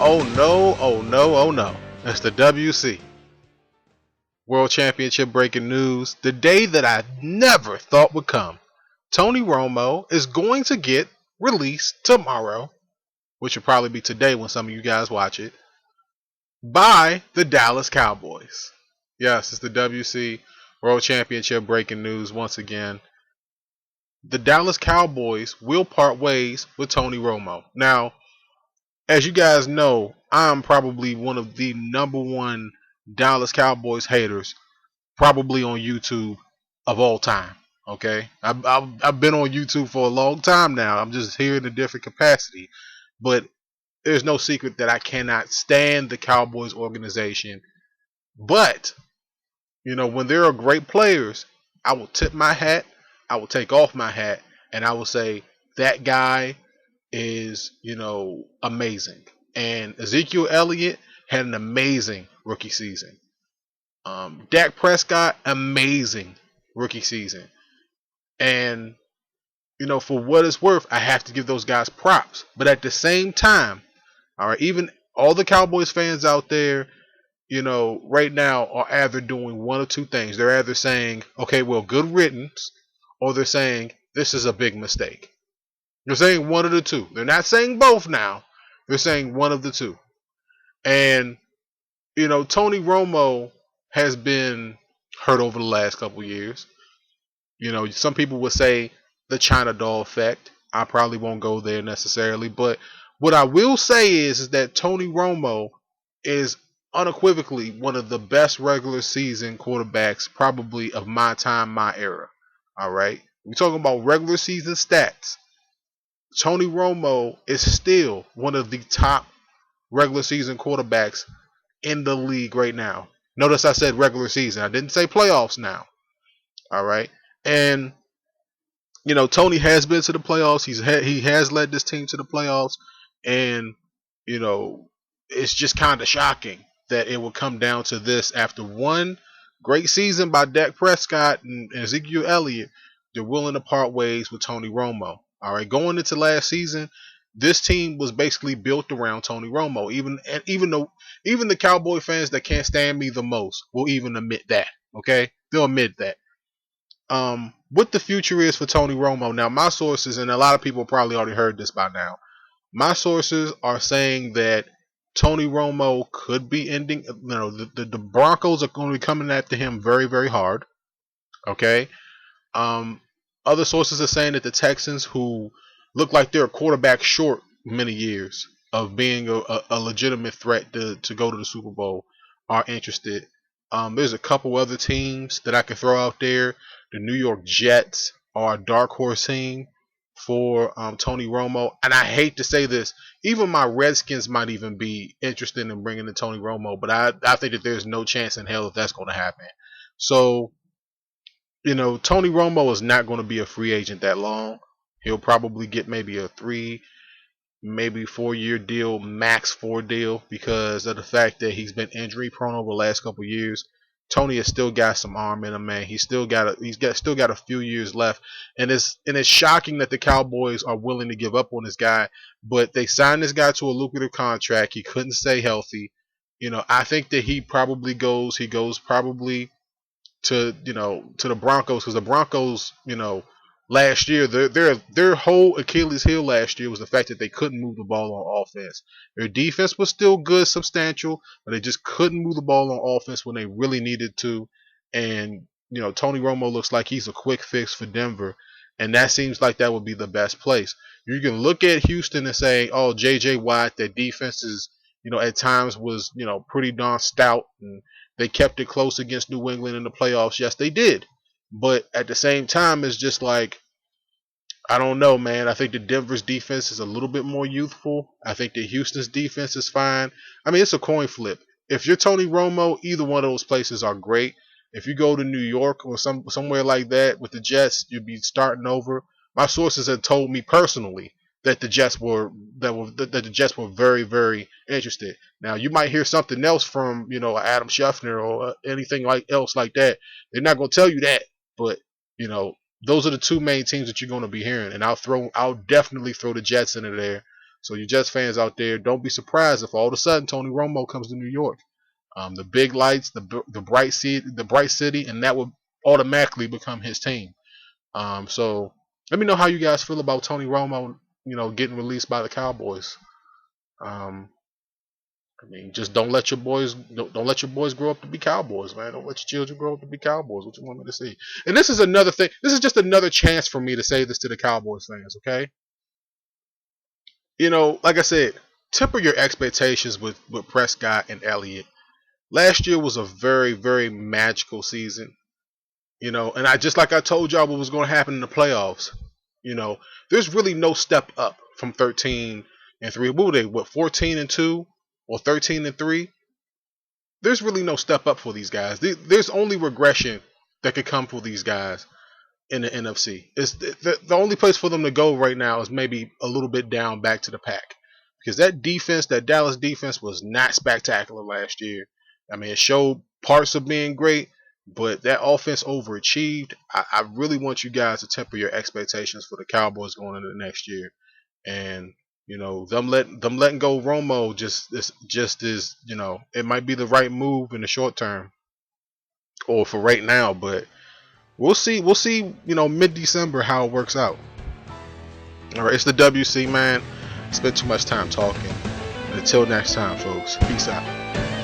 Oh no, oh no, oh no. It's the WC. World Championship breaking news. The day that I never thought would come. Tony Romo is going to get released tomorrow, which will probably be today when some of you guys watch it, by the Dallas Cowboys. Yes, it's the WC World Championship breaking news once again. The Dallas Cowboys will part ways with Tony Romo. Now, as you guys know, I'm probably one of the number one Dallas Cowboys haters, probably on YouTube of all time. Okay, I've been on YouTube for a long time now. I'm just here in a different capacity, but there's no secret that I cannot stand the Cowboys organization. But when there are great players, I will tip my hat, I will take off my hat, and I will say that guy is, amazing. And Ezekiel Elliott had an amazing rookie season. Dak Prescott, amazing rookie season. And, for what it's worth, I have to give those guys props. But at the same time, all right, even all the Cowboys fans out there, right now are either doing one of two things. They're either saying, okay, well, good riddance, or they're saying, this is a big mistake. They're saying one of the two. They're not saying both now. They're saying one of the two. And, Tony Romo has been hurt over the last couple years. Some people would say the China doll effect. I probably won't go there necessarily. But what I will say is that Tony Romo is unequivocally one of the best regular season quarterbacks probably of my time, my era. All right. We're talking about regular season stats. Tony Romo is still one of the top regular season quarterbacks in the league right now. Notice I said regular season. I didn't say playoffs now. All right. And Tony has been to the playoffs. He has led this team to the playoffs, and it's just kind of shocking that it will come down to this after one great season by Dak Prescott and Ezekiel Elliott. They're willing to part ways with Tony Romo. All right, going into last season, this team was basically built around Tony Romo. Even the Cowboy fans that can't stand me the most will even admit that. Okay, they'll admit that. What the future is for Tony Romo. Now, my sources, and a lot of people probably already heard this by now, my sources are saying that Tony Romo could be ending. The Broncos are going to be coming after him very, very hard. Okay. Other sources are saying that the Texans, who look like they're a quarterback short many years of being a legitimate threat to go to the Super Bowl, are interested. There's a couple other teams that I can throw out there. The New York Jets are a dark horse team for Tony Romo. And I hate to say this, even my Redskins might even be interested in bringing in Tony Romo, but I think that there's no chance in hell if that's going to happen. So, Tony Romo is not going to be a free agent that long. He'll probably get maybe a 3, maybe 4-year deal, max 4 deal, because of the fact that he's been injury prone over the last couple of years. Tony has still got some arm in him, man. He's still got a few years left, and it's shocking that the Cowboys are willing to give up on this guy. But they signed this guy to a lucrative contract. He couldn't stay healthy. I think that he goes probably to the Broncos, because the Broncos, last year their whole Achilles heel last year was the fact that they couldn't move the ball on offense. Their defense was still good, substantial, but they just couldn't move the ball on offense when they really needed to. And Tony Romo looks like he's a quick fix for Denver, and that seems like that would be the best place. You can look at Houston and say, oh, JJ Watt, their defense is at times was pretty darn stout, and they kept it close against New England in the playoffs. Yes, they did. But at the same time, it's just like, I don't know, man. I think the Denver's defense is a little bit more youthful. I think the Houston's defense is fine. I mean, it's a coin flip. If you're Tony Romo, either one of those places are great. If you go to New York or somewhere like that with the Jets, you'd be starting over. My sources have told me personally that the Jets were very, very interested. Now, you might hear something else from Adam Scheffner or anything else like that. They're not going to tell you that, but those are the two main teams that you're going to be hearing, and I'll definitely throw the Jets into there. So you Jets fans out there, don't be surprised if all of a sudden Tony Romo comes to New York. The big lights, the bright city, and that would automatically become his team. So let me know how you guys feel about Tony Romo, getting released by the Cowboys. Um, I mean, just don't let your boys grow up to be Cowboys, man. Don't let your children grow up to be Cowboys. What you want me to see? And this is another thing. This is just another chance for me to say this to the Cowboys fans, okay? Like I said, temper your expectations with Prescott and Elliott. Last year was a very, very magical season. And I just like I told y'all what was going to happen in the playoffs. You know, there's really no step up from 13-3. What were they? What, 14-2 or 13-3? There's really no step up for these guys. There's only regression that could come for these guys in the NFC. It's the only place for them to go right now is maybe a little bit down back to the pack, because that Dallas defense was not spectacular last year. I mean, it showed parts of being great, but that offense overachieved. I really want you guys to temper your expectations for the Cowboys going into the next year, and them letting go Romo just is it might be the right move in the short term or for right now, but we'll see. We'll see. Mid-December how it works out. All right, it's the WC, man. Spent too much time talking. And until next time, folks. Peace out.